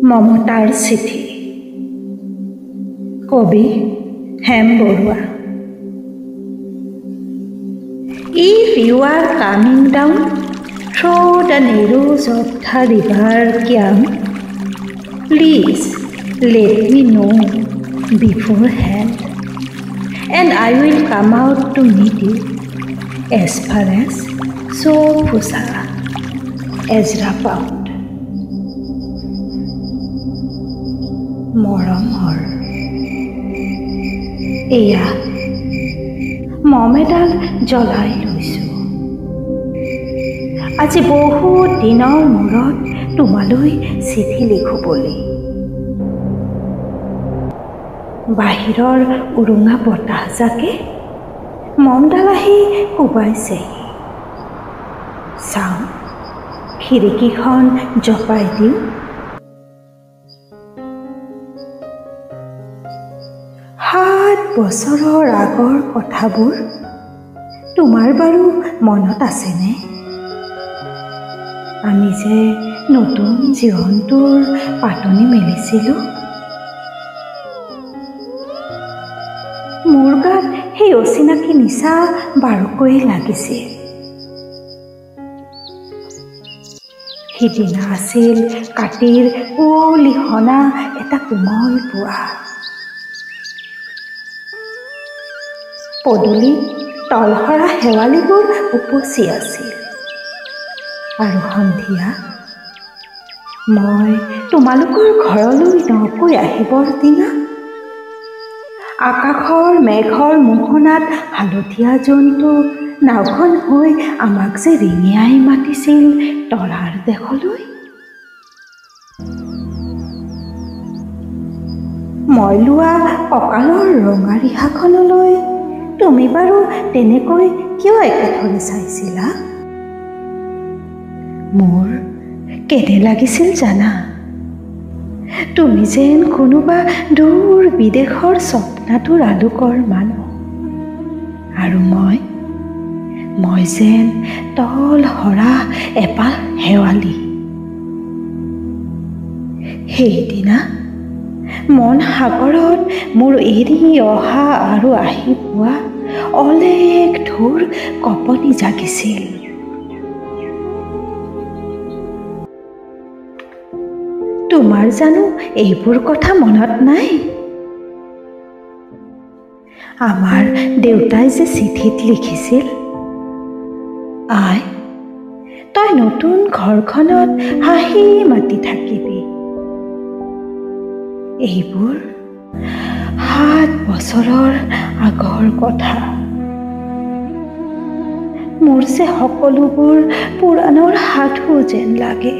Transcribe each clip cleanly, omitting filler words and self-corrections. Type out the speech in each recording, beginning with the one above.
মমতাৰ চিঠি কবি Hem Barua If you are coming down through the narrows of the river Kyam, please let me know beforehand, and I will come out to meet you as far as Sopusa, Ezra Pound. মৰমৰ এয়া মমেডাল জ্বলাই লৈছোঁ আজি বহুত দিনৰ মূৰত তোমালৈ চিঠি লিখোঁ বুলি বাহিৰৰ উৰুঙা বতাহজাকে মমডাল আহি কোবাইছেহি চাওঁ খিৰিকীখন জপাই দিওঁ 7 বছৰৰ আগৰ কথাবোৰ তোমাৰ বাৰু মনত আছেনে আমি যে নতুন জীৱনটোৰ পাতনি মেলিছিলোঁ মোৰ গাত সেই অচিনাকি নিচা বাৰুকৈ লাগিছিল সিদিনা আছিল কাতিৰ কুঁৱলী সনা এটা কোমল পুৱা পদূলিত তলসৰা শেৱালিবোৰ উপচি আছিল আৰু সন্ধিয়া মই তোমালোকৰ ঘৰলৈ নকৈ আহিবৰ দিনা আকাশৰ মেঘৰ মোহনাত হালধীয়া জন্তু নাওখন হৈ আমাক যে ৰিঙিয়াই মাতিছিল তৰাৰ দেশলৈ মই লোৱা কঁকালৰ ৰঙা ৰিহাখনলৈ তুমি বাৰু তেনেকৈ কিয় একেথৰে চাইছিলা মোৰ কেনে লাগিছিল জানা তুমি যেন কোনোবা দূৰ বিদেশৰ স্বপ্নাতুৰ আলোকৰ মানুহ আৰু মই যেন তল সৰা এপাহ শেৱালি সেইদিনা মন সাগৰত মোৰ এৰি অহা আৰু আহি পোৱা অলেখ ঢৌৰ কঁপনি জাগিছিল তোমাৰ জানো এইবোৰ কথা মনত নাই আমাৰ দেউতাই যে চিঠিত লিখিছিল আই তই নতুন ঘৰখনত হাঁহি মাতি থাকিবি এইবোৰ 7 বছৰৰ আগৰ কথা মোৰ যে সকলোবোৰ পুৰাণৰ সাধু যেন লাগে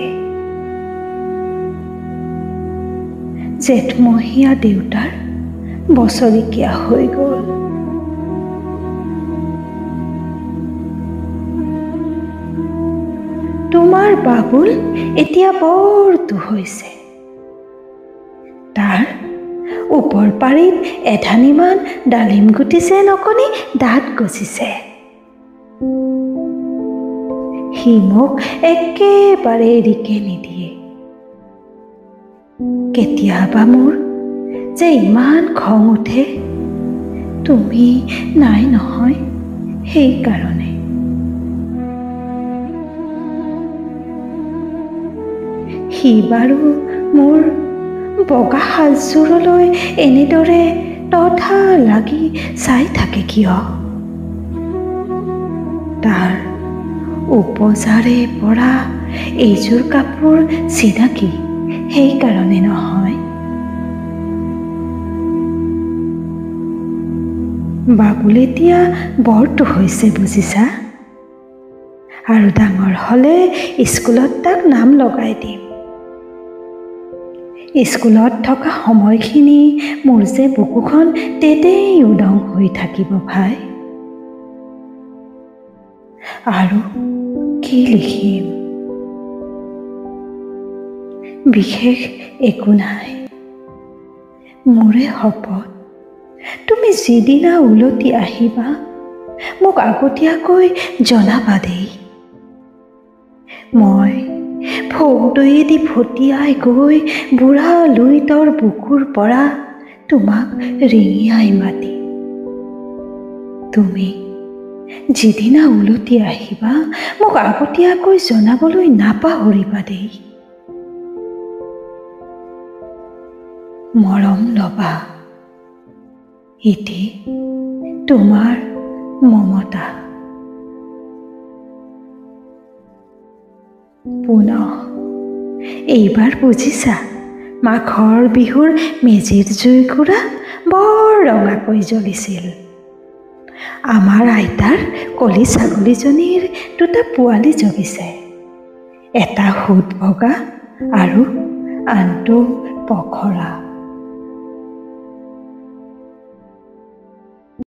জেঠমহীয়া দেউতাৰ বছৰিকীয়া হৈ গ'ল তোমাৰ বাবুল এতিয়া বৰটো হৈছে তাৰ ওপৰ পাৰিত এধানিমান ডালিম গুটি যেন অকণি দাঁত গজিছে সি মোক একেবাৰে এৰিকে নিদিয়ে কেতিয়াবা মোৰ যে ইমান খং উঠে তুমি নাই নহয় সেইকাৰণে সি বাৰু মোৰ বগা সাজযোৰলৈ এনেদৰে তথা লাগি চাই থাকে কিয় তাৰ উপজাৰে পৰা এইযোৰ কাপোৰ চিনাকি সেইকাৰণে নহয় বাবুল এতিয়া বৰটো হৈছে বুজিছা আৰু ডাঙৰ হ'লে স্কুলত তাক নাম লগাই দিম স্কুলত থকা সময়খিনি মোৰ যে বুকুখন তেতেই উদং হৈ থাকিব ভাই আৰু কি লিখিম বিশেষ একো নাই মোৰে শপত তুমি যিদিনা উলটি আহিবা মোক আগতীয়াকৈ জনাবা দেই মই ভোগদৈয়েদি ফটিয়াই গৈ বুঢ়া লুইতৰ বুকুৰ পৰা তোমাক ৰিঙিয়াই মাতি। তুমি যিদিনা উলটি আহিবা মোক আগতীয়াকৈ জনাবলৈ নাপাহৰিবা দেই। মৰম ল'বা, এটি তোমাৰ মমতা। পুনঃ এইবাৰ বুজিছা, মাঘৰ বিহুৰ মেজিৰ জুইকুৰা বৰ ৰঙাকৈ জ্বলিছিল। আমাৰ আইতাৰ কলি ছাগলীজনীৰ দুটা পোৱালি জগিছে, এটা সোঁত বগা আৰু আনটো পখৰা।